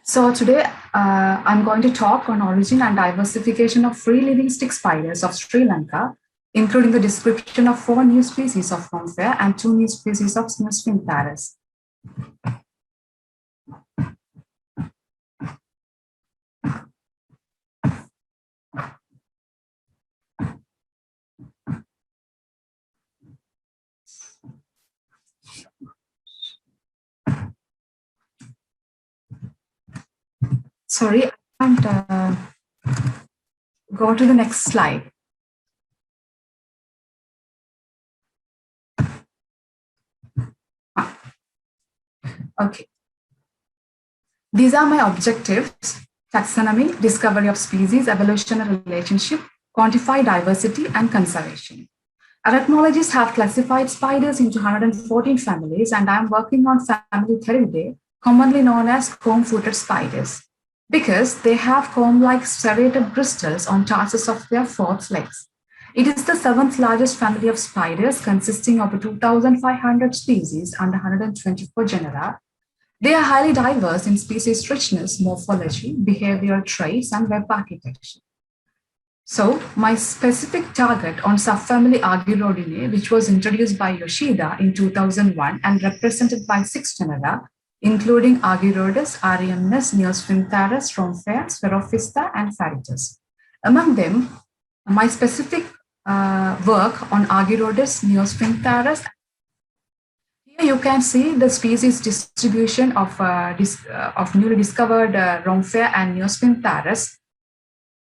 So today I'm going to talk on origin and diversification of free living stick spiders of Sri Lanka, including the description of 4 new species of Rhomphaea and 2 new species of Neospintharus. Sorry, I can't go to the next slide. Okay. These are my objectives: taxonomy, discovery of species, evolutionary relationship, quantify diversity, and conservation. Arachnologists have classified spiders into 114 families, and I am working on family Theridae, commonly known as comb-footed spiders, because they have comb-like serrated bristles on tarsus of their fourth legs. It is the 7th largest family of spiders, consisting of 2,500 species and 124 genera. They are highly diverse in species richness, morphology, behavioral traits, and web architecture. So my specific target on subfamily Argyrodinae, which was introduced by Yoshida in 2001 and represented by 6 genera, including Argyrodus, Ariamnus, Neospintharus, Rhomphaea, Spherophista, and Pharitus. Among them, my specific work on Argyrodus, Neospintharus. Here you can see the species distribution of newly discovered Rhomphaea and Neospintharus.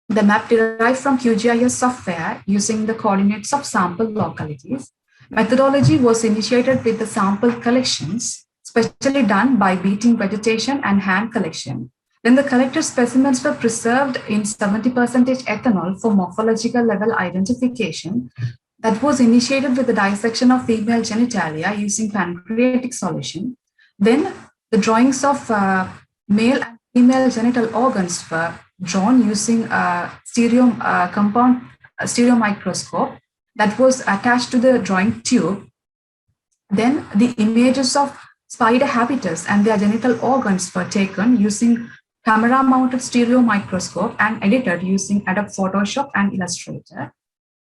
The map derived from QGIS software using the coordinates of sample localities. Methodology was initiated with the sample collections, specially done by beating vegetation and hand collection. Then the collected specimens were preserved in 70% ethanol for morphological level identification. That was initiated with the dissection of female genitalia using pancreatic solution. Then the drawings of male and female genital organs were drawn using a compound stereo microscope that was attached to the drawing tube. Then the images of spider habitus and their genital organs were taken using camera-mounted stereo microscope and edited using Adobe Photoshop and Illustrator.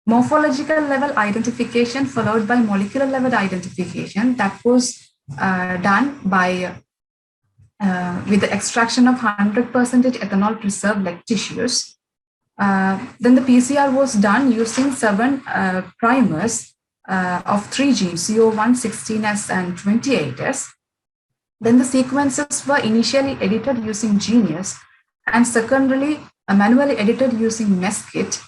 Morphological level identification followed by molecular level identification that was done by with the extraction of 100% ethanol preserved leg tissues. Then the PCR was done using 7 primers of 3 genes, CO1, 16S, and 28S. Then the sequences were initially edited using Genius and secondarily manually edited using Messkit.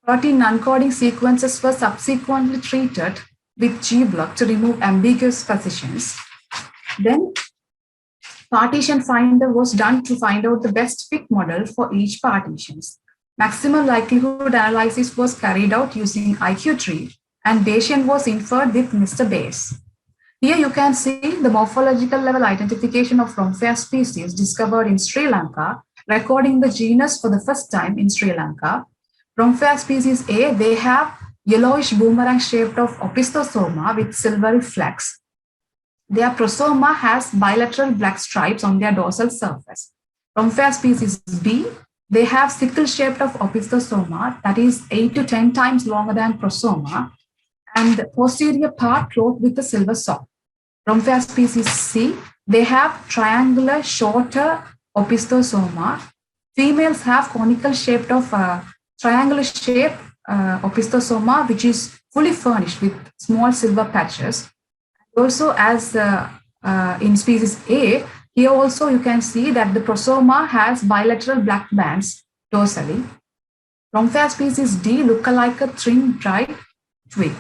Protein non-coding sequences were subsequently treated with GBlock to remove ambiguous positions. Then partition finder was done to find out the best fit model for each partitions. Maximum likelihood analysis was carried out using IQ-tree, and Bayesian was inferred with Mr. Bayes. Here you can see the morphological level identification of Rhomphaea species discovered in Sri Lanka, recording the genus for the first time in Sri Lanka. Rhomphaea species A, they have yellowish boomerang shaped of opistosoma with silvery flecks. Their prosoma has bilateral black stripes on their dorsal surface. Rhomphaea species B, they have sickle-shaped of opistosoma that is 8 to 10 times longer than prosoma, and the posterior part clothed with a silver sock. Rhomphaea species C, they have triangular, shorter opistosoma. Females have conical shaped of triangular shaped opistosoma, which is fully furnished with small silver patches. Also, as in species A, here also you can see that the prosoma has bilateral black bands dorsally. Rhomphaea species D look like a thin, dry twig.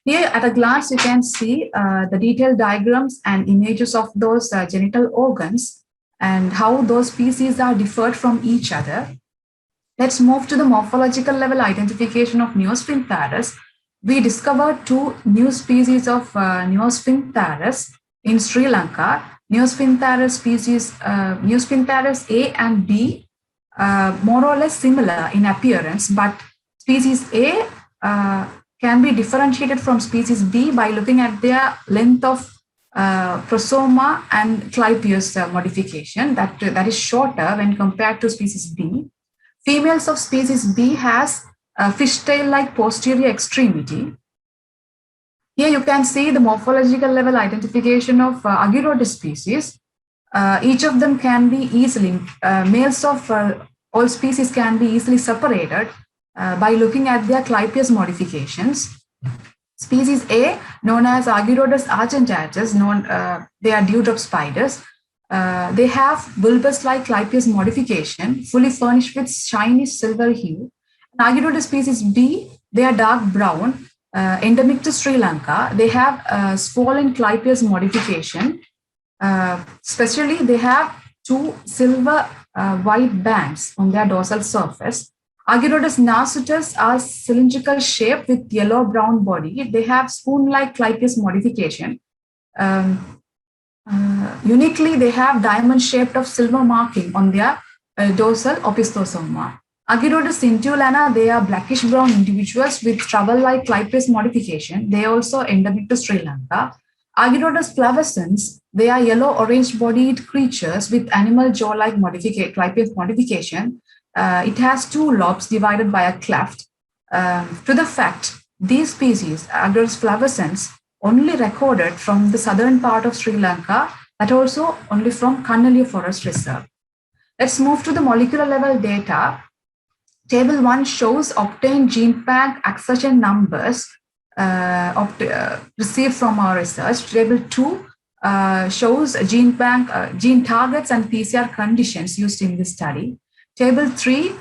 Here at a glance, you can see the detailed diagrams and images of those genital organs and how those species are differed from each other. Let's move to the morphological level identification of Neospintharus. We discovered 2 new species of Neospintharus in Sri Lanka. Neospintharus species, Neospintharus A and B, more or less similar in appearance, but species A can be differentiated from species B by looking at their length of prosoma and clypeus modification that is shorter when compared to species B. Females of species B has a fishtail-like posterior extremity. Here you can see the morphological level identification of Aguirodis species. Each of them can be easily, males of all species can be easily separated by looking at their clypeus modifications. Species A, known as Aguirodis argentatus, they are dewdrop spiders. They have bulbous-like clypeus modification, fully furnished with shiny silver hue. Aguirodis species B, they are dark brown, endemic to Sri Lanka. They have swollen clypeus modification. Especially, they have two silver white bands on their dorsal surface. Aguirodis narsutus are cylindrical shape with yellow-brown body. They have spoon-like clypeus modification. Uniquely, they have diamond-shaped of silver marking on their dorsal opistosoma. Aguirodis scintillana, they are blackish-brown individuals with trowel-like clypeus modification. They are also endemic to Sri Lanka. Aguirodis flavescens, they are yellow-orange bodied creatures with animal jaw-like clypeus modification. It has two lobes divided by a cleft. To the fact, these species, Aguirodis flavescens, only recorded from the southern part of Sri Lanka, but also only from Kannaliya Forest Reserve. Let's move to the molecular level data. Table 1 shows obtained gene bank accession numbers received from our research. Table 2 shows gene bank, gene targets and PCR conditions used in this study. Table 3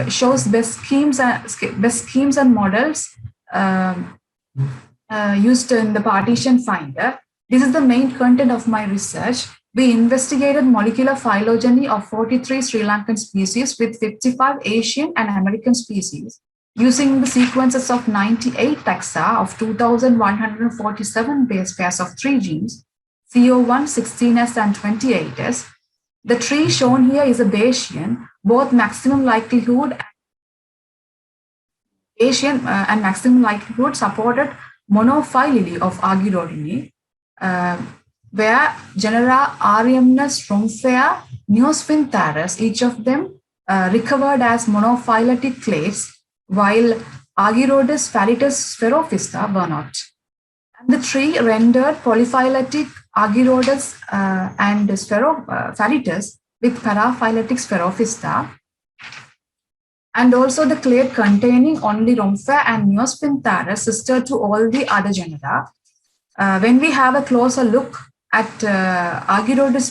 shows best schemes and models used in the partition finder. This is the main content of my research. We investigated molecular phylogeny of 43 Sri Lankan species with 55 Asian and American species using the sequences of 98 taxa of 2,147 base pairs of 3 genes, CO1, 16S, and 28S. The tree shown here is a Bayesian, both maximum likelihood and maximum likelihood supported monophyly of Aguirodini, where genera Rmnus, Rhomphaea, Neospintharus, each of them recovered as monophyletic clades, while Aguirodis phyletus spherophista were not. And the tree rendered polyphyletic Aguirodis and phyletus with paraphyletic spherophista, and also the clade containing only Rhomphaea and Neospintharus, sister to all the other genera. When we have a closer look at Aguirodis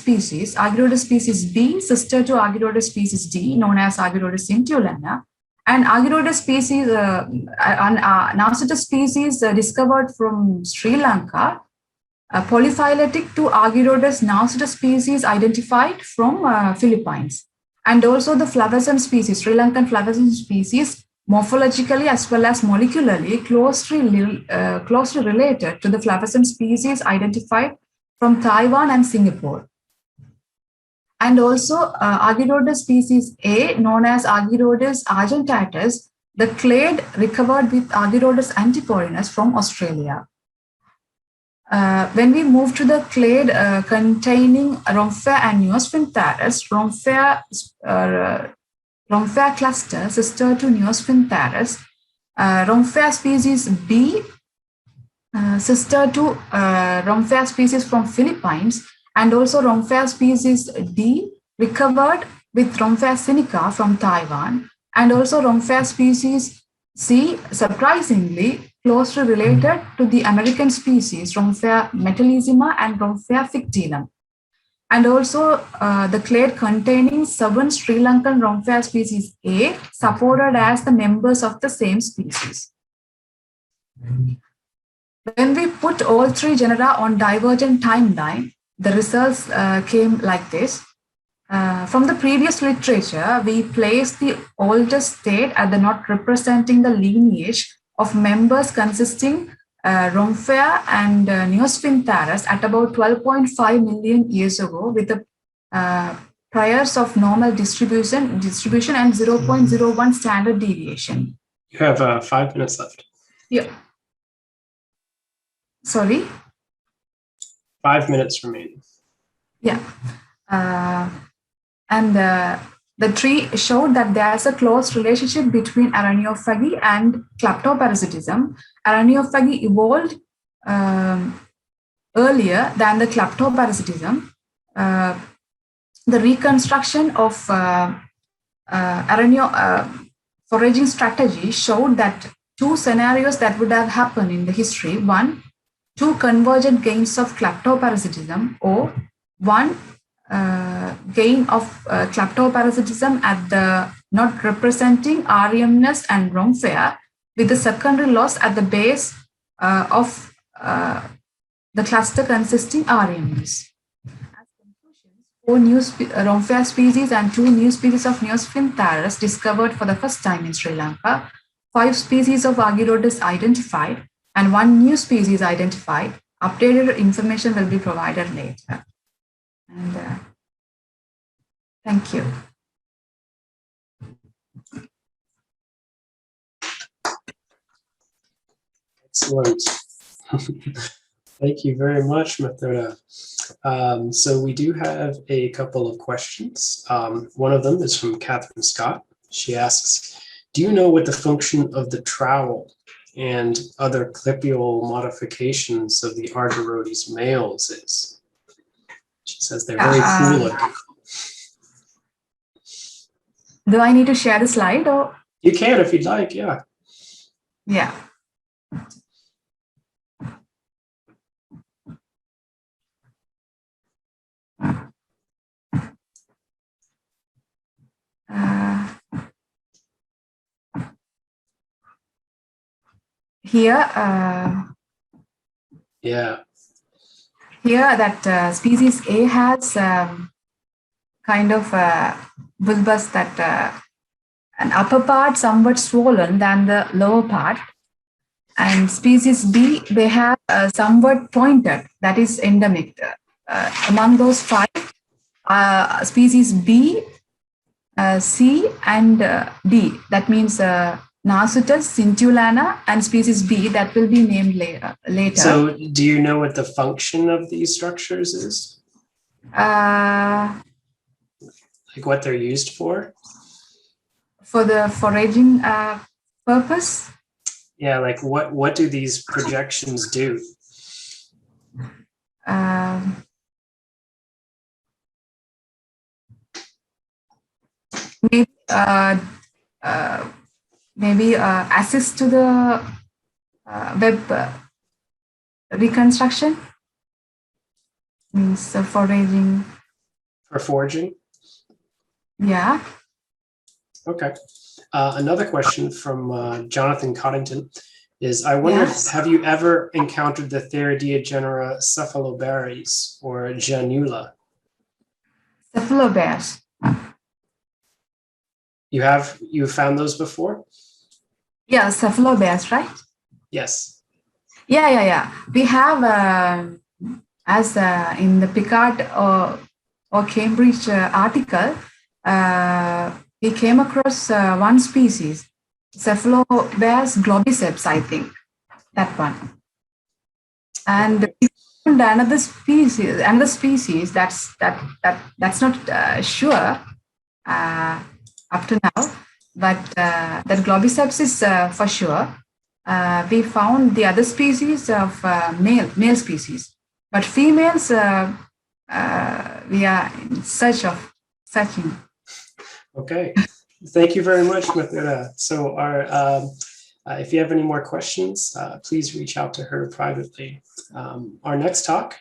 species B, sister to Aguirodis species D, known as Aguirodis scintillana, and Aguirodis species, Narcitus species discovered from Sri Lanka, polyphyletic to Aguirodis Narcitus species identified from Philippines. And also the flavescent species, Sri Lankan flavescent species, morphologically as well as molecularly closely related to the flavescent species identified from Taiwan and Singapore. And also Aguirodis species A, known as Aguirodis argentatus, the clade recovered with Aguirodis antipodinus from Australia. When we move to the clade containing Rhomphaea and Neospintharus, Rhomphaea cluster, sister to Neospintharus, Rhomphaea species B, sister to Rhomphaea species from Philippines, and also Rhomphaea species D, recovered with Rhomphaea sinica from Taiwan, and also Rhomphaea species C, surprisingly closely related to the American species Rhomphaea metallissima and Rhomphaea fictilum. And also the clade containing 7 Sri Lankan Rhomphaea species A, supported as the members of the same species. When we put all 3 genera on divergent timeline, the results came like this. From the previous literature, we placed the oldest state at the knot representing the lineage of members consisting Rhomphaea and Neospintharus at about 12.5 million years ago, with the priors of normal distribution and 0.01 standard deviation. You have 5 minutes left. Yeah. Sorry? 5 minutes remaining. Yeah. And the tree showed that there's a close relationship between araneophagy and kleptoparasitism. Araneophagy evolved earlier than the kleptoparasitism. The reconstruction of foraging strategy showed that two scenarios that would have happened in the history: one, two convergent gains of kleptoparasitism, or one gain of kleptoparasitism at the not representing REMness and Rhomphaea, with the secondary loss at the base of the cluster consisting REMness. As conclusions, 4 new Rhomphaea species and 2 new species of Neospintharus discovered for the first time in Sri Lanka, 5 species of Argyrodus identified, and 1 new species identified. Updated information will be provided later. And thank you. Excellent. Thank you very much, Mathura. So we do have a couple of questions. One of them is from Catherine Scott. She asks, do you know what the function of the trowel and other clipial modifications of the Argyrodus males is? She says they're very cool looking. Do I need to share the slide or? You can if you'd like, yeah. Yeah. Here, yeah. Here that species A has kind of bulbous that an upper part somewhat swollen than the lower part, and species B, they have somewhat pointed, that is endemic. Among those 5, species B, C, and D, that means Narsutus scintillana, and species B that will be named later. So do you know what the function of these structures is? Like what they're used for? For the foraging purpose? Yeah, like what do these projections do? Maybe assist to the web reconstruction, means foraging. For foraging? Yeah. Okay. Another question from Jonathan Coddington is, I wonder, yes. Have you ever encountered the Theridia genera Cephalobares or Janula? Cephalobares. You found those before? Yeah, cephalobares, right? Yes. Yeah. We have, as in the Picard or Cambridge article, we came across one species, Cephalobares globiceps, I think, that one. And we found another species that's not sure up to now, but that globiceps is for sure. We found the other species of male species, but females we are in searching. Okay, thank you very much, Mathura. So if you have any more questions, please reach out to her privately. Our next talk